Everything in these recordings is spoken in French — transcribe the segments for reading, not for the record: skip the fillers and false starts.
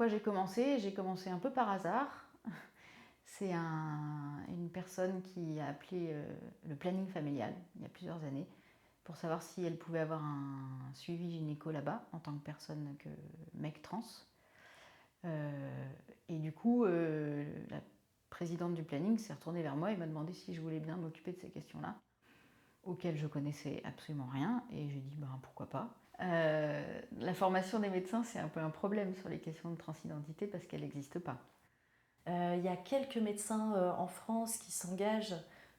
quoi j'ai commencé? J'ai commencé un peu par hasard. C'est une personne qui a appelé le planning familial il y a plusieurs années pour savoir si elle pouvait avoir un suivi gynéco là-bas en tant que personne, que mec trans. Et du coup, la présidente du planning s'est retournée vers moi et m'a demandé si je voulais bien m'occuper de ces questions-là, auxquelles je connaissais absolument rien. Et j'ai dit, ben, pourquoi pas. La formation des médecins, c'est un peu un problème sur les questions de transidentité parce qu'elle n'existe pas. Il y a quelques médecins en France qui s'engagent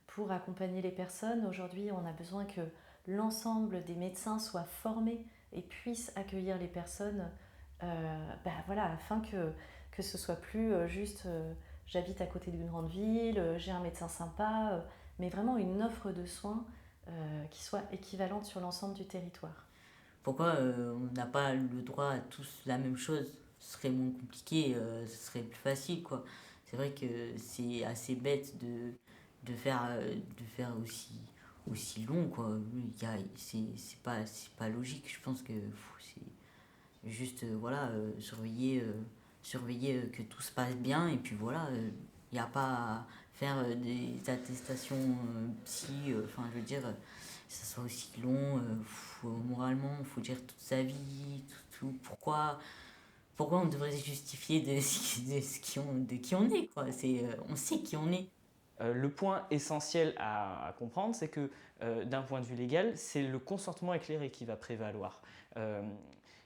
pour accompagner les personnes. Aujourd'hui, on a besoin que l'ensemble des médecins soient formés et puissent accueillir les personnes voilà, afin que ce soit plus juste j'habite à côté d'une grande ville, j'ai un médecin sympa, mais vraiment une offre de soins qui soit équivalente sur l'ensemble du territoire. Pourquoi on n'a pas le droit à tous la même chose? Ce serait moins compliqué, ce serait plus facile, quoi. C'est vrai que c'est assez bête de faire aussi long, quoi. C'est pas logique. Je pense que c'est juste, voilà, surveiller que tout se passe bien, et puis voilà, il n'y a pas à faire des attestations psy, enfin, je veux dire, ça soit aussi long, moralement, il faut dire toute sa vie, tout. Pourquoi on devrait se justifier de qui on est, quoi. On sait qui on est. Le point essentiel à comprendre, c'est que d'un point de vue légal, c'est le consentement éclairé qui va prévaloir.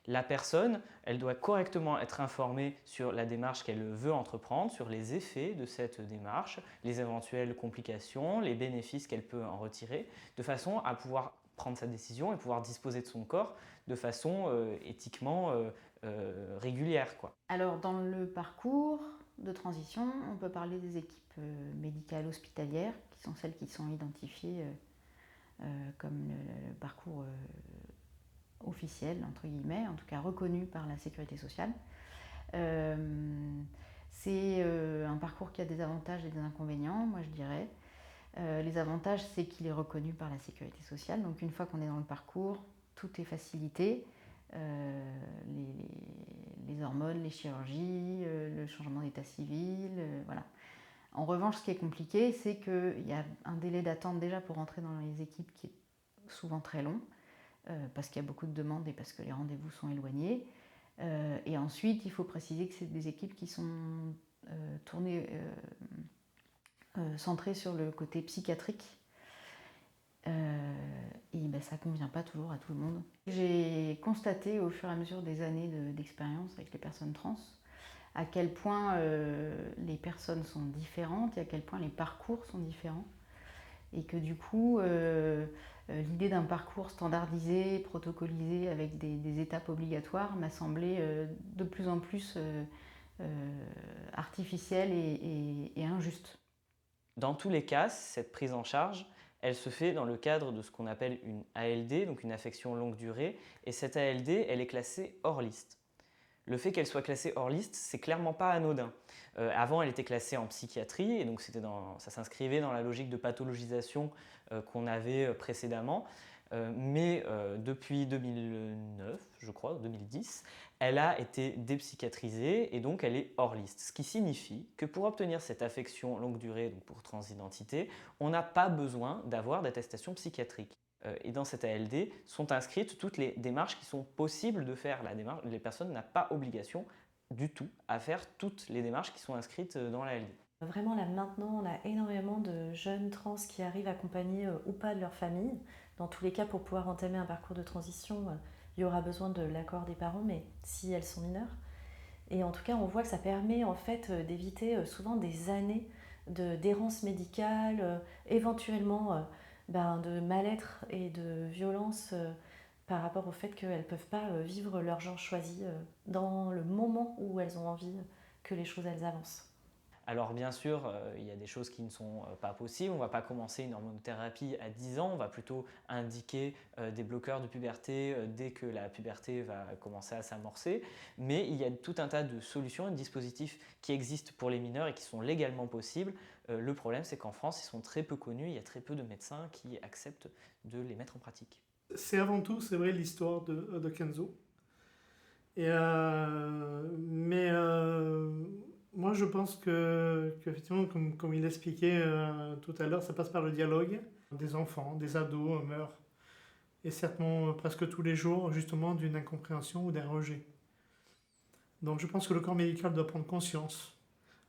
La personne, elle doit correctement être informée sur la démarche qu'elle veut entreprendre, sur les effets de cette démarche, les éventuelles complications, les bénéfices qu'elle peut en retirer, de façon à pouvoir prendre sa décision et pouvoir disposer de son corps de façon éthiquement régulière, quoi. Alors, dans le parcours de transition, on peut parler des équipes médicales hospitalières, qui sont celles qui sont identifiées comme le parcours officiel, entre guillemets, en tout cas reconnu par la sécurité sociale. C'est un parcours qui a des avantages et des inconvénients, moi je dirais. Les avantages, c'est qu'il est reconnu par la sécurité sociale. Donc une fois qu'on est dans le parcours, tout est facilité. Les hormones, les chirurgies, le changement d'état civil, voilà. En revanche, ce qui est compliqué, c'est qu'il y a un délai d'attente déjà pour entrer dans les équipes qui est souvent très long, parce qu'il y a beaucoup de demandes et parce que les rendez-vous sont éloignés. Et ensuite, il faut préciser que c'est des équipes qui sont tournées, centrées sur le côté psychiatrique. Et ben, ça ne convient pas toujours à tout le monde. J'ai constaté au fur et à mesure des années d'expérience avec les personnes trans à quel point les personnes sont différentes et à quel point les parcours sont différents. Et que du coup, l'idée d'un parcours standardisé, protocolisé, avec des étapes obligatoires, m'a semblé de plus en plus artificielle et injuste. Dans tous les cas, cette prise en charge, elle se fait dans le cadre de ce qu'on appelle une ALD, donc une affection longue durée, et cette ALD, elle est classée hors liste. Le fait qu'elle soit classée hors liste, c'est clairement pas anodin. Avant, elle était classée en psychiatrie, et donc ça s'inscrivait dans la logique de pathologisation qu'on avait précédemment. Mais depuis 2009, je crois, 2010, elle a été dépsychiatrisée et donc elle est hors liste. Ce qui signifie que pour obtenir cette affection longue durée, donc pour transidentité, on n'a pas besoin d'avoir d'attestation psychiatrique. Et dans cette ALD sont inscrites toutes les démarches qui sont possibles de faire. Les personnes n'ont pas obligation du tout à faire toutes les démarches qui sont inscrites dans la ALD. Vraiment, là maintenant, on a énormément de jeunes trans qui arrivent accompagnés ou pas de leur famille. Dans tous les cas, pour pouvoir entamer un parcours de transition, il y aura besoin de l'accord des parents, mais si elles sont mineures. Et en tout cas, on voit que ça permet en fait d'éviter souvent des années d'errance médicale, éventuellement de mal-être et de violence par rapport au fait qu'elles ne peuvent pas vivre leur genre choisi dans le moment où elles ont envie que les choses elles avancent. Alors bien sûr, il y a des choses qui ne sont pas possibles. On ne va pas commencer une hormonothérapie à 10 ans, on va plutôt indiquer des bloqueurs de puberté dès que la puberté va commencer à s'amorcer. Mais il y a tout un tas de solutions et de dispositifs qui existent pour les mineurs et qui sont légalement possibles. Le problème, c'est qu'en France, ils sont très peu connus, il y a très peu de médecins qui acceptent de les mettre en pratique. C'est avant tout, c'est vrai, l'histoire de Kenzo. Moi, je pense qu'effectivement, comme il expliquait tout à l'heure, ça passe par le dialogue. Des enfants, des ados meurent, et certainement presque tous les jours, justement, d'une incompréhension ou d'un rejet. Donc je pense que le corps médical doit prendre conscience,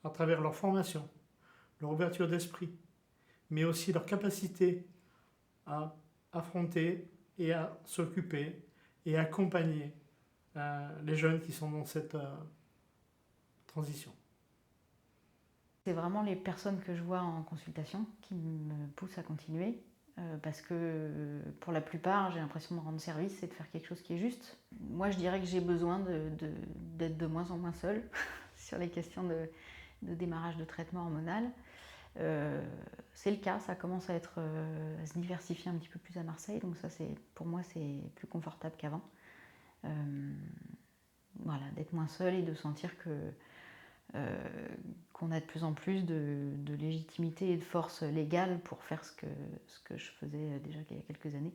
à travers leur formation, leur ouverture d'esprit, mais aussi leur capacité à affronter et à s'occuper et accompagner les jeunes qui sont dans cette transition. C'est vraiment les personnes que je vois en consultation qui me poussent à continuer. Parce que pour la plupart, j'ai l'impression de rendre service et de faire quelque chose qui est juste. Moi, je dirais que j'ai besoin d'être de moins en moins seule sur les questions de démarrage de traitement hormonal. C'est le cas, ça commence à se diversifier un petit peu plus à Marseille, donc ça, pour moi, c'est plus confortable qu'avant. Voilà, d'être moins seule et de sentir qu'on a de plus en plus de légitimité et de force légale pour faire ce que je faisais déjà il y a quelques années.